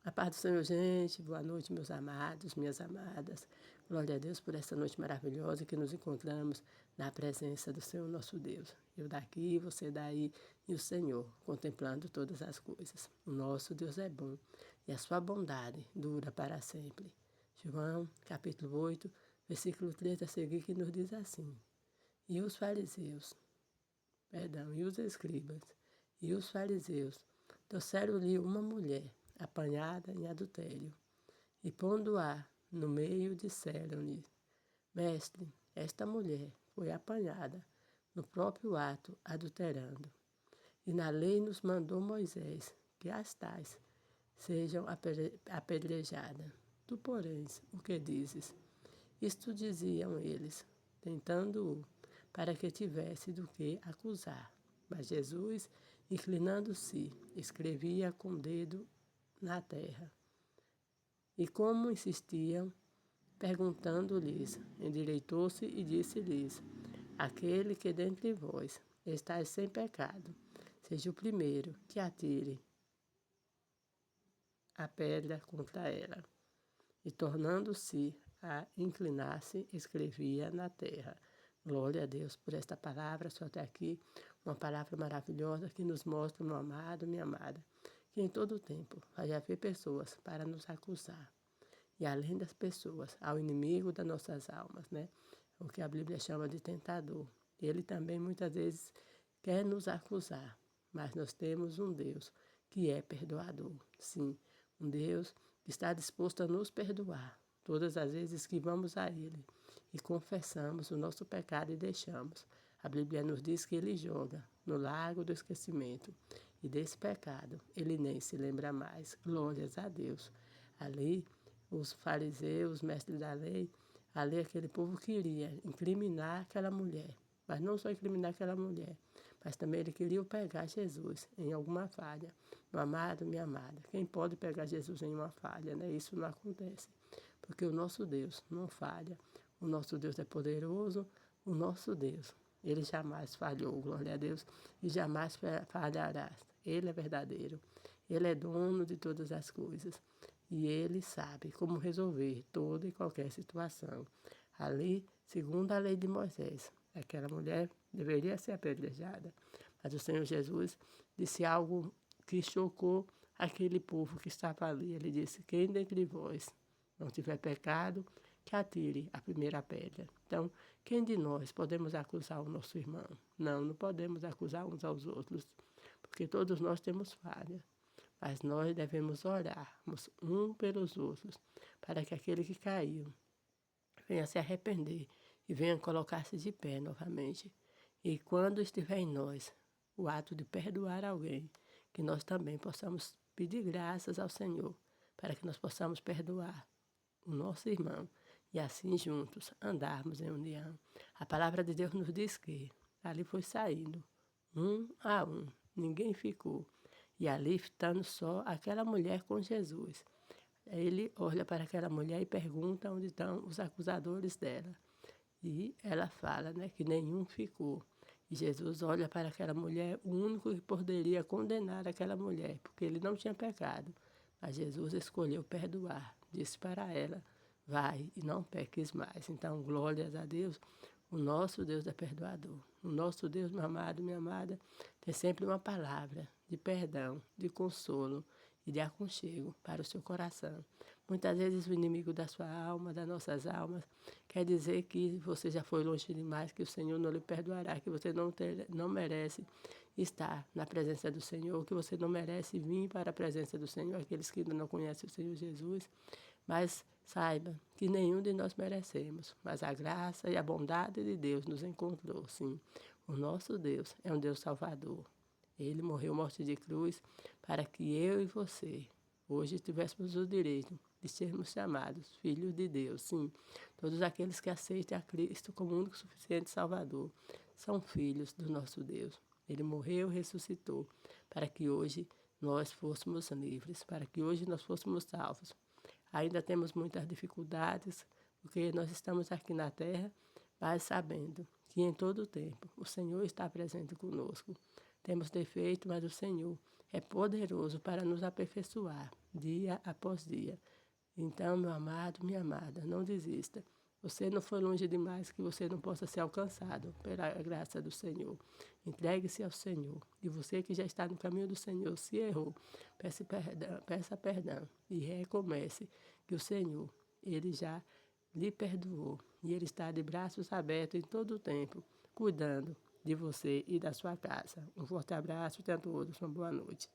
A paz do Senhor, gente. Boa noite, meus amados, minhas amadas. Glória a Deus por essa noite maravilhosa que nos encontramos na presença do Senhor nosso Deus. Eu daqui, você daí e o Senhor, contemplando todas as coisas. O nosso Deus é bom e a sua bondade dura para sempre. João, capítulo 8, versículo 3 a seguir, que nos diz assim: E os fariseus, e os escribas, e os fariseus trouxeram-lhe uma mulher apanhada em adultério, e pondo-a no meio, disseram-lhe: Mestre, esta mulher foi apanhada no próprio ato adulterando. E na lei nos mandou Moisés que as tais sejam apedrejadas. Tu, porém, o que dizes? Isto diziam eles, tentando-o, para que tivesse do que acusar. Mas Jesus, inclinando-se, escrevia com o dedo na terra. E como insistiam, perguntando-lhes, endireitou-se e disse-lhes: Aquele que dentre vós está sem pecado, seja o primeiro que atire a pedra contra ela. E tornando-se a inclinar-se, escrevia na terra. Glória a Deus por esta palavra, só até aqui, uma palavra maravilhosa que nos mostra, meu amado, minha amada, que em todo o tempo vai haver pessoas para nos acusar. E além das pessoas, ao inimigo das nossas almas, né? O que a Bíblia chama de tentador. Ele também muitas vezes quer nos acusar, mas nós temos um Deus que é perdoador. Sim, um Deus que está disposto a nos perdoar todas as vezes que vamos a Ele e confessamos o nosso pecado e deixamos. A Bíblia nos diz que Ele joga no lago do esquecimento e desse pecado Ele nem se lembra mais. Glórias a Deus. Ali, os fariseus, os mestres da lei, ali aquele povo queria incriminar aquela mulher. Mas não só incriminar aquela mulher, mas também ele queria pegar Jesus em alguma falha. Meu amado, minha amada, quem pode pegar Jesus em uma falha, né? Isso não acontece, porque o nosso Deus não falha. O nosso Deus é poderoso, o nosso Deus, ele jamais falhou, glória a Deus, e jamais falhará. Ele é verdadeiro, ele é dono de todas as coisas e ele sabe como resolver toda e qualquer situação. Ali, segundo a lei de Moisés, aquela mulher deveria ser apedrejada. Mas o Senhor Jesus disse algo que chocou aquele povo que estava ali. Ele disse: Quem dentre vós não tiver pecado, que atire a primeira pedra. Então, quem de nós podemos acusar o nosso irmão? Não, não podemos acusar uns aos outros, porque todos nós temos falha. Mas nós devemos orarmos um pelos outros, para que aquele que caiu venha se arrepender e venha colocar-se de pé novamente. E quando estiver em nós o ato de perdoar alguém, que nós também possamos pedir graças ao Senhor, para que nós possamos perdoar o nosso irmão e assim juntos andarmos em união. A palavra de Deus nos diz que ali foi saindo um a um, ninguém ficou. E ali estando só aquela mulher com Jesus. Ele olha para aquela mulher e pergunta onde estão os acusadores dela. E ela fala, né, que nenhum ficou. E Jesus olha para aquela mulher, o único que poderia condenar aquela mulher, porque ele não tinha pecado. Mas Jesus escolheu perdoar. Disse para ela: vai e não peques mais. Então, glórias a Deus. O nosso Deus é perdoador. O nosso Deus, meu amado, minha amada, tem sempre uma palavra de perdão, de consolo e de aconchego para o seu coração. Muitas vezes o inimigo da sua alma, das nossas almas, quer dizer que você já foi longe demais, que o Senhor não lhe perdoará, que você não merece estar na presença do Senhor, que você não merece vir para a presença do Senhor, aqueles que ainda não conhecem o Senhor Jesus. Mas saiba que nenhum de nós merecemos, mas a graça e a bondade de Deus nos encontrou, sim. O nosso Deus é um Deus salvador. Ele morreu morte de cruz para que eu e você hoje tivéssemos o direito de sermos chamados filhos de Deus. Sim, todos aqueles que aceitam a Cristo como único e suficiente Salvador são filhos do nosso Deus. Ele morreu e ressuscitou para que hoje nós fôssemos livres, para que hoje nós fôssemos salvos. Ainda temos muitas dificuldades, porque nós estamos aqui na terra, mas sabendo que em todo o tempo o Senhor está presente conosco. Temos defeito, mas o Senhor é poderoso para nos aperfeiçoar dia após dia. Então, meu amado, minha amada, não desista. Você não foi longe demais que você não possa ser alcançado pela graça do Senhor. Entregue-se ao Senhor. E você que já está no caminho do Senhor, se errou, peça perdão e recomece, que o Senhor, Ele já lhe perdoou. E Ele está de braços abertos em todo o tempo, cuidando de você e da sua casa. Um forte abraço, tenha a todos uma boa noite.